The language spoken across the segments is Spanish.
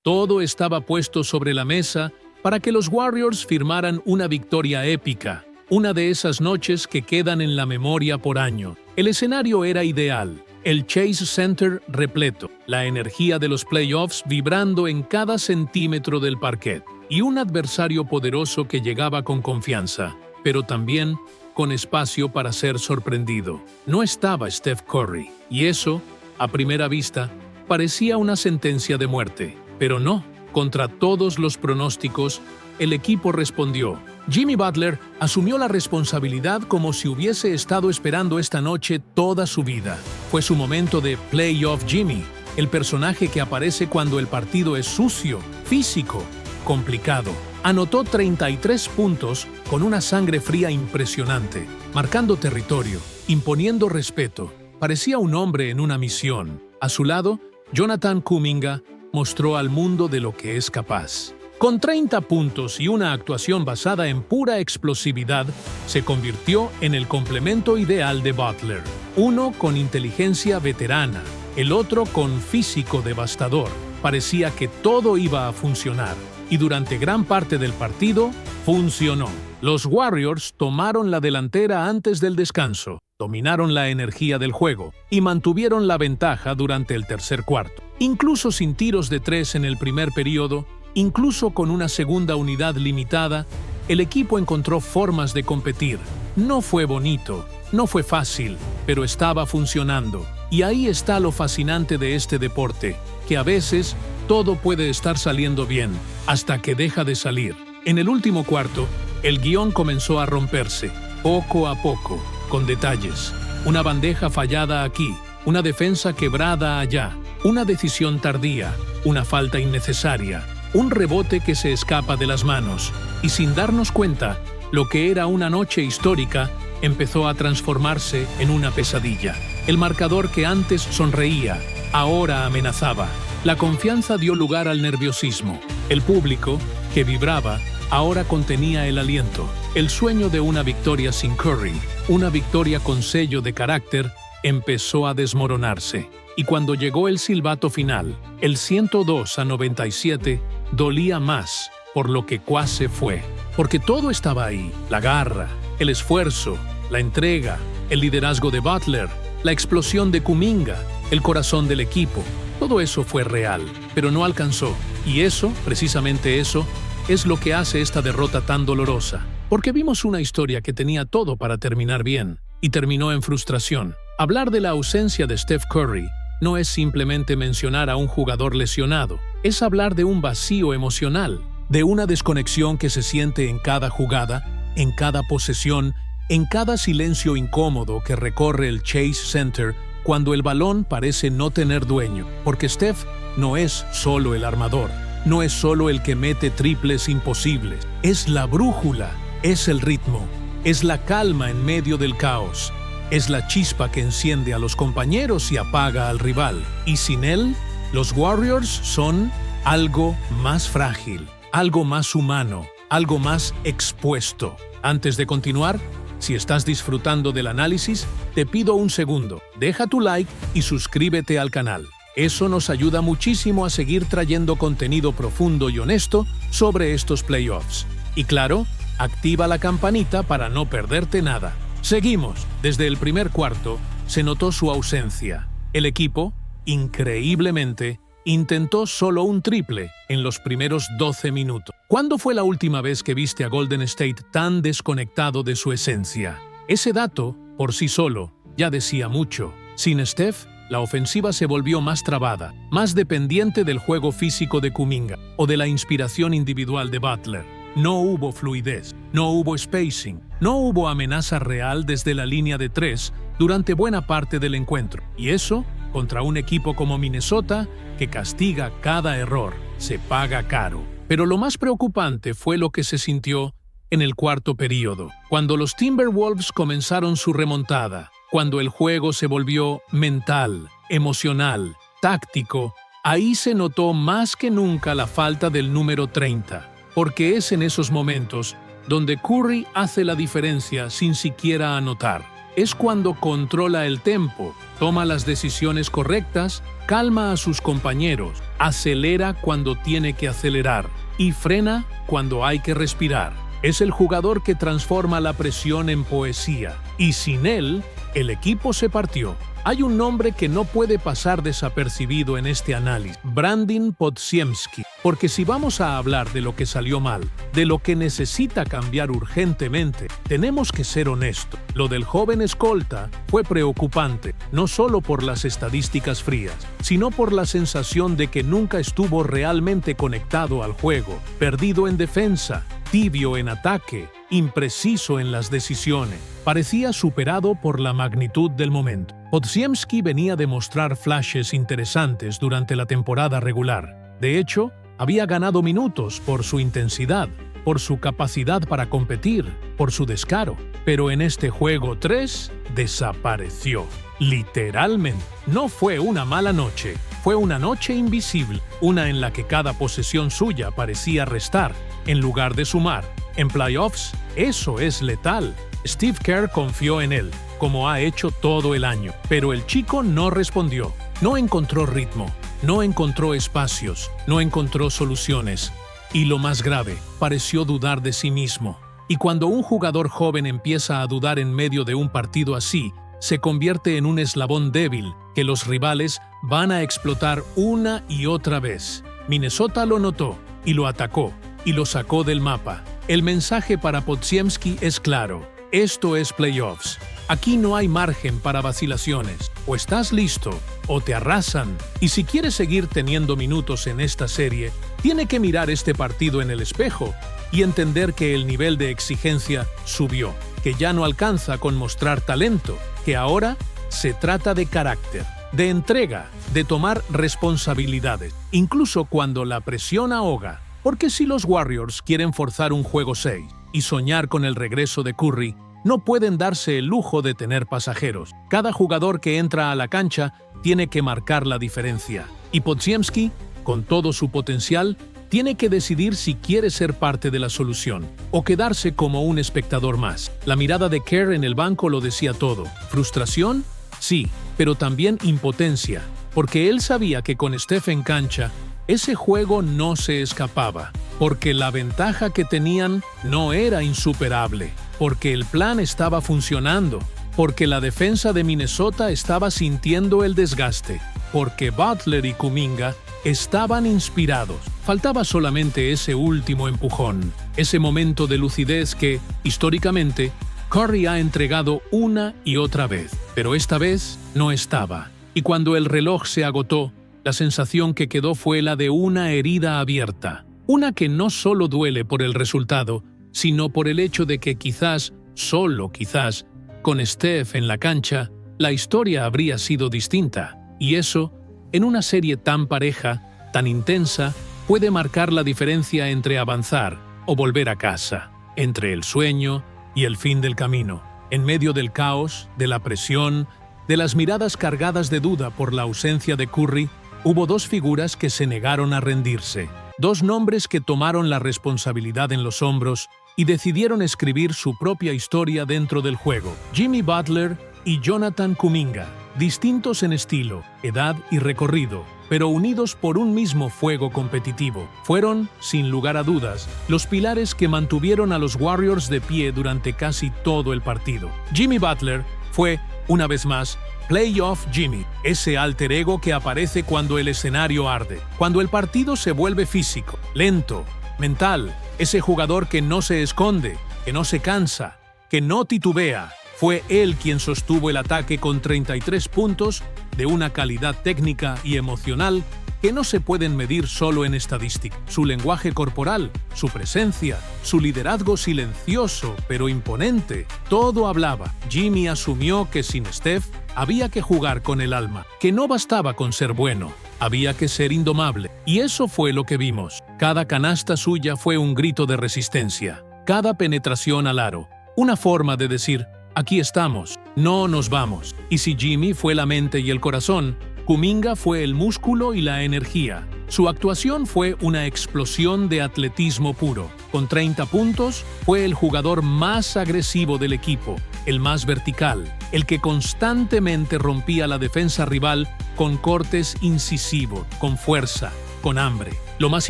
Todo estaba puesto sobre la mesa para que los Warriors firmaran una victoria épica, una de esas noches que quedan en la memoria por año. El escenario era ideal, el Chase Center repleto, la energía de los playoffs vibrando en cada centímetro del parquet, y un adversario poderoso que llegaba con confianza, pero también con espacio para ser sorprendido. No estaba Steph Curry, y eso, a primera vista, parecía una sentencia de muerte. Pero no, contra todos los pronósticos, el equipo respondió. Jimmy Butler asumió la responsabilidad como si hubiese estado esperando esta noche toda su vida. Fue su momento de Playoff Jimmy, el personaje que aparece cuando el partido es sucio, físico, complicado. Anotó 33 puntos con una sangre fría impresionante, marcando territorio, imponiendo respeto. Parecía un hombre en una misión. A su lado, Jonathan Kuminga mostró al mundo de lo que es capaz. Con 30 puntos y una actuación basada en pura explosividad, se convirtió en el complemento ideal de Butler. Uno con inteligencia veterana, el otro con físico devastador. Parecía que todo iba a funcionar, y durante gran parte del partido, funcionó. Los Warriors tomaron la delantera antes del descanso, dominaron la energía del juego y mantuvieron la ventaja durante el tercer cuarto. Incluso sin tiros de tres en el primer período, incluso con una segunda unidad limitada, el equipo encontró formas de competir. No fue bonito, no fue fácil, pero estaba funcionando. Y ahí está lo fascinante de este deporte, que a veces todo puede estar saliendo bien, hasta que deja de salir. En el último cuarto, el guión comenzó a romperse, poco a poco, con detalles. Una bandeja fallada aquí, una defensa quebrada allá, una decisión tardía, una falta innecesaria, un rebote que se escapa de las manos. Y sin darnos cuenta, lo que era una noche histórica empezó a transformarse en una pesadilla. El marcador que antes sonreía, ahora amenazaba. La confianza dio lugar al nerviosismo. El público, que vibraba, ahora contenía el aliento. El sueño de una victoria sin Curry, una victoria con sello de carácter, empezó a desmoronarse. Y cuando llegó el silbato final, el 102-97, dolía más por lo que cuase fue. Porque todo estaba ahí: la garra, el esfuerzo, la entrega, el liderazgo de Butler, la explosión de Kuminga, el corazón del equipo. Todo eso fue real, pero no alcanzó. Y eso, precisamente eso, es lo que hace esta derrota tan dolorosa. Porque vimos una historia que tenía todo para terminar bien, y terminó en frustración. Hablar de la ausencia de Steph Curry no es simplemente mencionar a un jugador lesionado, es hablar de un vacío emocional, de una desconexión que se siente en cada jugada, en cada posesión, en cada silencio incómodo que recorre el Chase Center cuando el balón parece no tener dueño, porque Steph no es solo el armador, no es solo el que mete triples imposibles, es la brújula, es el ritmo, es la calma en medio del caos, es la chispa que enciende a los compañeros y apaga al rival. Y sin él, los Warriors son algo más frágil, algo más humano, algo más expuesto. Antes de continuar, si estás disfrutando del análisis, te pido un segundo, deja tu like y suscríbete al canal. Eso nos ayuda muchísimo a seguir trayendo contenido profundo y honesto sobre estos playoffs. Y claro, activa la campanita para no perderte nada. Seguimos. Desde el primer cuarto se notó su ausencia. El equipo, increíblemente, intentó solo un triple en los primeros 12 minutos. ¿Cuándo fue la última vez que viste a Golden State tan desconectado de su esencia? Ese dato, por sí solo, ya decía mucho. Sin Steph, la ofensiva se volvió más trabada, más dependiente del juego físico de Kuminga o de la inspiración individual de Butler. No hubo fluidez, no hubo spacing, no hubo amenaza real desde la línea de tres durante buena parte del encuentro. Y eso, contra un equipo como Minnesota, que castiga cada error, se paga caro. Pero lo más preocupante fue lo que se sintió en el cuarto período, cuando los Timberwolves comenzaron su remontada, cuando el juego se volvió mental, emocional, táctico. Ahí se notó más que nunca la falta del número 30. Porque es en esos momentos donde Curry hace la diferencia sin siquiera anotar. Es cuando controla el tempo, toma las decisiones correctas, calma a sus compañeros, acelera cuando tiene que acelerar y frena cuando hay que respirar. Es el jugador que transforma la presión en poesía, y sin él, el equipo se partió. Hay un nombre que no puede pasar desapercibido en este análisis: Brandin Podziemski. Porque si vamos a hablar de lo que salió mal, de lo que necesita cambiar urgentemente, tenemos que ser honestos. Lo del joven escolta fue preocupante, no solo por las estadísticas frías, sino por la sensación de que nunca estuvo realmente conectado al juego, perdido en defensa, tibio en ataque, impreciso en las decisiones. Parecía superado por la magnitud del momento. Podziemski venía de mostrar flashes interesantes durante la temporada regular. De hecho, había ganado minutos por su intensidad, por su capacidad para competir, por su descaro. Pero en este juego 3 desapareció. Literalmente. No fue una mala noche, fue una noche invisible, una en la que cada posesión suya parecía restar, en lugar de sumar. En playoffs, eso es letal. Steve Kerr confió en él, como ha hecho todo el año, pero el chico no respondió, no encontró ritmo, no encontró espacios, no encontró soluciones. Y lo más grave, pareció dudar de sí mismo. Y cuando un jugador joven empieza a dudar en medio de un partido así, se convierte en un eslabón débil que los rivales van a explotar una y otra vez. Minnesota lo notó y lo atacó y lo sacó del mapa. El mensaje para Podziemski es claro: esto es playoffs. Aquí no hay margen para vacilaciones. O estás listo o te arrasan. Y si quiere seguir teniendo minutos en esta serie, tiene que mirar este partido en el espejo y entender que el nivel de exigencia subió, que ya no alcanza con mostrar talento, que ahora se trata de carácter, de entrega, de tomar responsabilidades, incluso cuando la presión ahoga. Porque si los Warriors quieren forzar un juego 6 y soñar con el regreso de Curry, no pueden darse el lujo de tener pasajeros. Cada jugador que entra a la cancha tiene que marcar la diferencia. Y Podziemski, con todo su potencial, tiene que decidir si quiere ser parte de la solución o quedarse como un espectador más. La mirada de Kerr en el banco lo decía todo. ¿Frustración? Sí, pero también impotencia, porque él sabía que con Steph en cancha, ese juego no se escapaba, porque la ventaja que tenían no era insuperable, porque el plan estaba funcionando, porque la defensa de Minnesota estaba sintiendo el desgaste, porque Butler y Kuminga estaban inspirados. Faltaba solamente ese último empujón, ese momento de lucidez que, históricamente, Curry ha entregado una y otra vez, pero esta vez no estaba. Y cuando el reloj se agotó, la sensación que quedó fue la de una herida abierta, una que no solo duele por el resultado, sino por el hecho de que quizás, solo quizás, con Steph en la cancha, la historia habría sido distinta. Y eso, en una serie tan pareja, tan intensa, puede marcar la diferencia entre avanzar o volver a casa, entre el sueño y el fin del camino, en medio del caos, de la presión, de las miradas cargadas de duda por la ausencia de Curry. Hubo dos figuras que se negaron a rendirse, dos nombres que tomaron la responsabilidad en los hombros y decidieron escribir su propia historia dentro del juego: Jimmy Butler y Jonathan Kuminga, distintos en estilo, edad y recorrido, pero unidos por un mismo fuego competitivo. Fueron, sin lugar a dudas, los pilares que mantuvieron a los Warriors de pie durante casi todo el partido. Jimmy Butler fue, una vez más, Playoff Jimmy, ese alter ego que aparece cuando el escenario arde, cuando el partido se vuelve físico, lento, mental, ese jugador que no se esconde, que no se cansa, que no titubea. Fue él quien sostuvo el ataque con 33 puntos de una calidad técnica y emocional que no se pueden medir solo en estadística. Su lenguaje corporal, su presencia, su liderazgo silencioso pero imponente, todo hablaba. Jimmy asumió que sin Steph había que jugar con el alma, que no bastaba con ser bueno, había que ser indomable. Y eso fue lo que vimos. Cada canasta suya fue un grito de resistencia, cada penetración al aro, una forma de decir: aquí estamos, no nos vamos. Y si Jimmy fue la mente y el corazón, Kuminga fue el músculo y la energía. Su actuación fue una explosión de atletismo puro. Con 30 puntos, fue el jugador más agresivo del equipo, el más vertical, el que constantemente rompía la defensa rival con cortes incisivos, con fuerza. con hambre. Lo más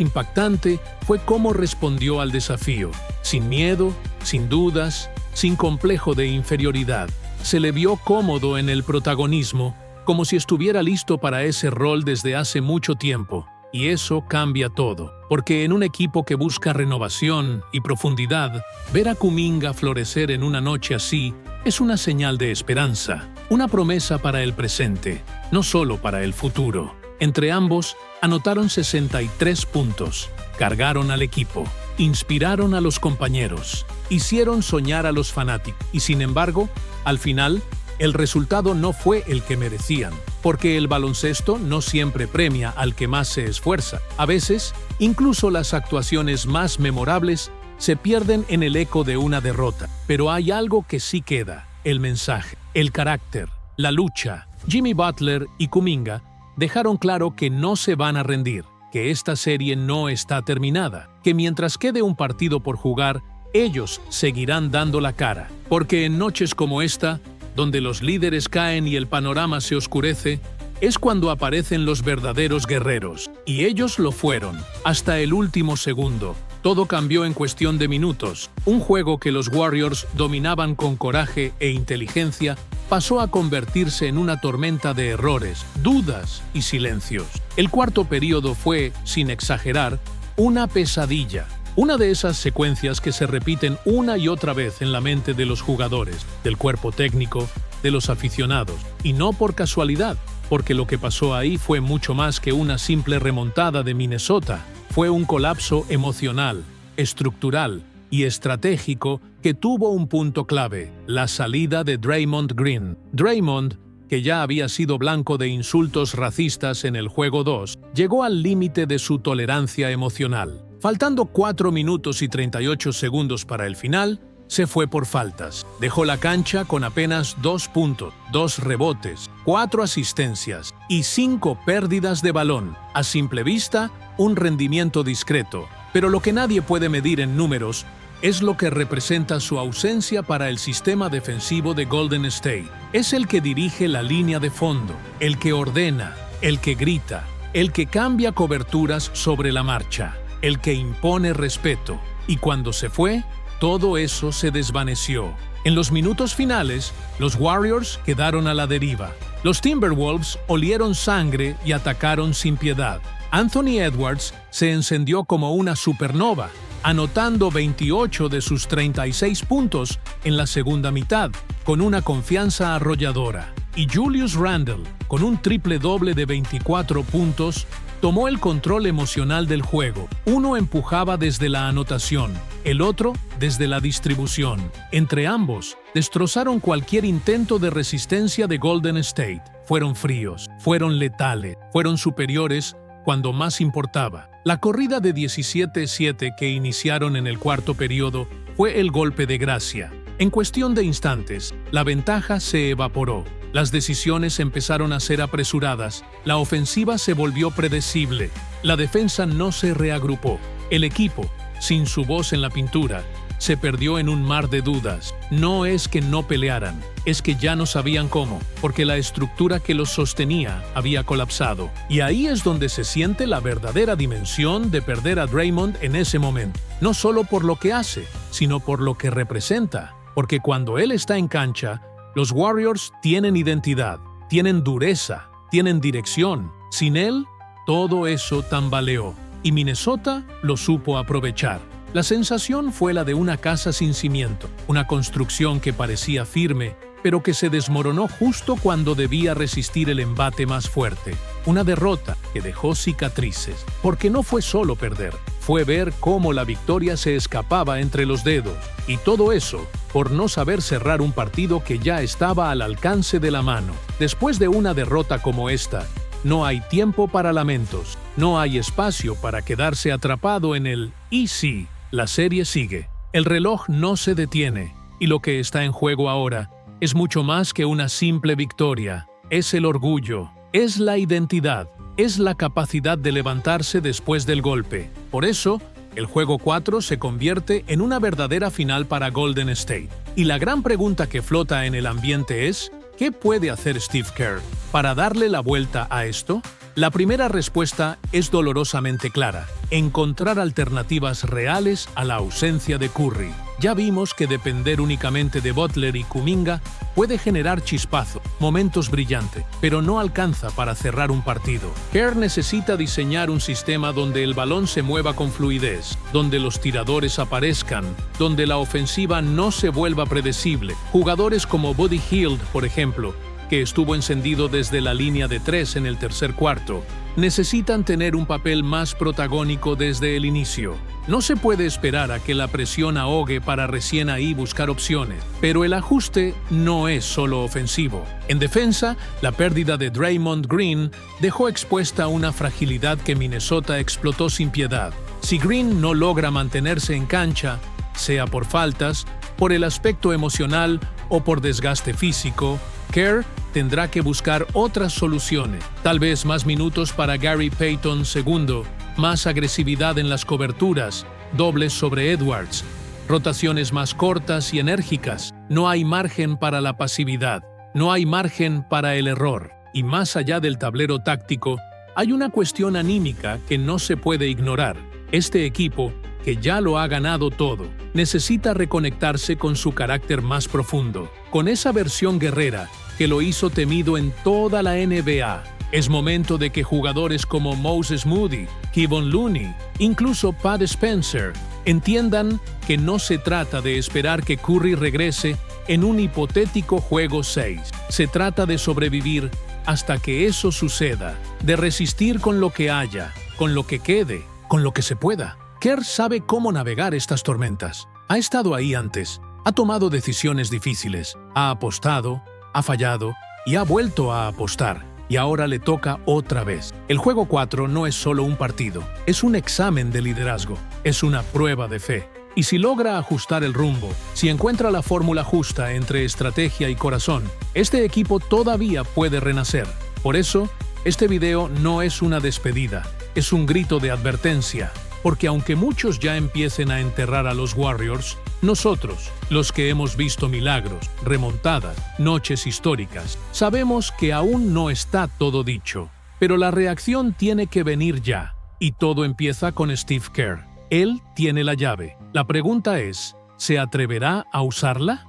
impactante fue cómo respondió al desafío, sin miedo, sin dudas, sin complejo de inferioridad. Se le vio cómodo en el protagonismo, como si estuviera listo para ese rol desde hace mucho tiempo. Y eso cambia todo, porque en un equipo que busca renovación y profundidad, ver a Kuminga florecer en una noche así es una señal de esperanza, una promesa para el presente, no solo para el futuro. Entre ambos, anotaron 63 puntos, cargaron al equipo, inspiraron a los compañeros, hicieron soñar a los fanáticos. Y sin embargo, al final, el resultado no fue el que merecían, porque el baloncesto no siempre premia al que más se esfuerza. A veces, incluso las actuaciones más memorables se pierden en el eco de una derrota. Pero hay algo que sí queda: el mensaje, el carácter, la lucha. Jimmy Butler y Kuminga dejaron claro que no se van a rendir, que esta serie no está terminada, que mientras quede un partido por jugar, ellos seguirán dando la cara. Porque en noches como esta, donde los líderes caen y el panorama se oscurece, es cuando aparecen los verdaderos guerreros. Y ellos lo fueron, hasta el último segundo. Todo cambió en cuestión de minutos. Un juego que los Warriors dominaban con coraje e inteligencia pasó a convertirse en una tormenta de errores, dudas y silencios. El cuarto período fue, sin exagerar, una pesadilla. Una de esas secuencias que se repiten una y otra vez en la mente de los jugadores, del cuerpo técnico, de los aficionados. Y no por casualidad, porque lo que pasó ahí fue mucho más que una simple remontada de Minnesota. Fue un colapso emocional, estructural y estratégico que tuvo un punto clave: la salida de Draymond Green. Draymond, que ya había sido blanco de insultos racistas en el juego 2, llegó al límite de su tolerancia emocional. Faltando 4 minutos y 38 segundos para el final, se fue por faltas. Dejó la cancha con apenas 2 puntos, 2 rebotes, 4 asistencias y 5 pérdidas de balón. A simple vista, un rendimiento discreto, pero lo que nadie puede medir en números es lo que representa su ausencia para el sistema defensivo de Golden State. Es el que dirige la línea de fondo, el que ordena, el que grita, el que cambia coberturas sobre la marcha, el que impone respeto. Y cuando se fue, todo eso se desvaneció. En los minutos finales, los Warriors quedaron a la deriva. Los Timberwolves olieron sangre y atacaron sin piedad. Anthony Edwards se encendió como una supernova, anotando 28 de sus 36 puntos en la segunda mitad, con una confianza arrolladora. Y Julius Randle, con un triple-doble de 24 puntos, tomó el control emocional del juego. Uno empujaba desde la anotación, el otro desde la distribución. Entre ambos, destrozaron cualquier intento de resistencia de Golden State. Fueron fríos, fueron letales, fueron superiores cuando más importaba. La corrida de 17-7 que iniciaron en el cuarto período fue el golpe de gracia. En cuestión de instantes, la ventaja se evaporó. Las decisiones empezaron a ser apresuradas, la ofensiva se volvió predecible, la defensa no se reagrupó. El equipo, sin su voz en la pintura, se perdió en un mar de dudas. No es que no pelearan, es que ya no sabían cómo, porque la estructura que los sostenía había colapsado. Y ahí es donde se siente la verdadera dimensión de perder a Draymond en ese momento. No solo por lo que hace, sino por lo que representa. Porque cuando él está en cancha, los Warriors tienen identidad, tienen dureza, tienen dirección. Sin él, todo eso tambaleó. Y Minnesota lo supo aprovechar. La sensación fue la de una casa sin cimiento, una construcción que parecía firme, pero que se desmoronó justo cuando debía resistir el embate más fuerte. Una derrota que dejó cicatrices, porque no fue solo perder, fue ver cómo la victoria se escapaba entre los dedos. Y todo eso por no saber cerrar un partido que ya estaba al alcance de la mano. Después de una derrota como esta, no hay tiempo para lamentos, no hay espacio para quedarse atrapado en el «y sí». La serie sigue, el reloj no se detiene, y lo que está en juego ahora es mucho más que una simple victoria. Es el orgullo, es la identidad, es la capacidad de levantarse después del golpe. Por eso, el juego 4 se convierte en una verdadera final para Golden State. Y la gran pregunta que flota en el ambiente es, ¿qué puede hacer Steve Kerr para darle la vuelta a esto? La primera respuesta es dolorosamente clara: encontrar alternativas reales a la ausencia de Curry. Ya vimos que depender únicamente de Butler y Kuminga puede generar chispazo, momentos brillantes, pero no alcanza para cerrar un partido. Kerr necesita diseñar un sistema donde el balón se mueva con fluidez, donde los tiradores aparezcan, donde la ofensiva no se vuelva predecible. Jugadores como Buddy Hield, por ejemplo, que estuvo encendido desde la línea de 3 en el tercer cuarto, necesitan tener un papel más protagónico desde el inicio. No se puede esperar a que la presión ahogue para recién ahí buscar opciones, pero el ajuste no es solo ofensivo. En defensa, la pérdida de Draymond Green dejó expuesta una fragilidad que Minnesota explotó sin piedad. Si Green no logra mantenerse en cancha, sea por faltas, por el aspecto emocional o por desgaste físico, Kerr tendrá que buscar otras soluciones, tal vez más minutos para Gary Payton II, más agresividad en las coberturas, dobles sobre Edwards, rotaciones más cortas y enérgicas. No hay margen para la pasividad, no hay margen para el error. Y más allá del tablero táctico, hay una cuestión anímica que no se puede ignorar. Este equipo, que ya lo ha ganado todo, necesita reconectarse con su carácter más profundo, con esa versión guerrera que lo hizo temido en toda la NBA. Es momento de que jugadores como Moses Moody, Kevon Looney, incluso Pat Spencer, entiendan que no se trata de esperar que Curry regrese en un hipotético juego 6. Se trata de sobrevivir hasta que eso suceda, de resistir con lo que haya, con lo que quede, con lo que se pueda. Kerr sabe cómo navegar estas tormentas. Ha estado ahí antes, ha tomado decisiones difíciles, ha apostado, ha fallado y ha vuelto a apostar. Y ahora le toca otra vez. El juego 4 no es solo un partido, es un examen de liderazgo, es una prueba de fe. Y si logra ajustar el rumbo, si encuentra la fórmula justa entre estrategia y corazón, este equipo todavía puede renacer. Por eso, este video no es una despedida, es un grito de advertencia. Porque aunque muchos ya empiecen a enterrar a los Warriors, nosotros, los que hemos visto milagros, remontadas, noches históricas, sabemos que aún no está todo dicho. Pero la reacción tiene que venir ya. Y todo empieza con Steve Kerr. Él tiene la llave. La pregunta es, ¿se atreverá a usarla?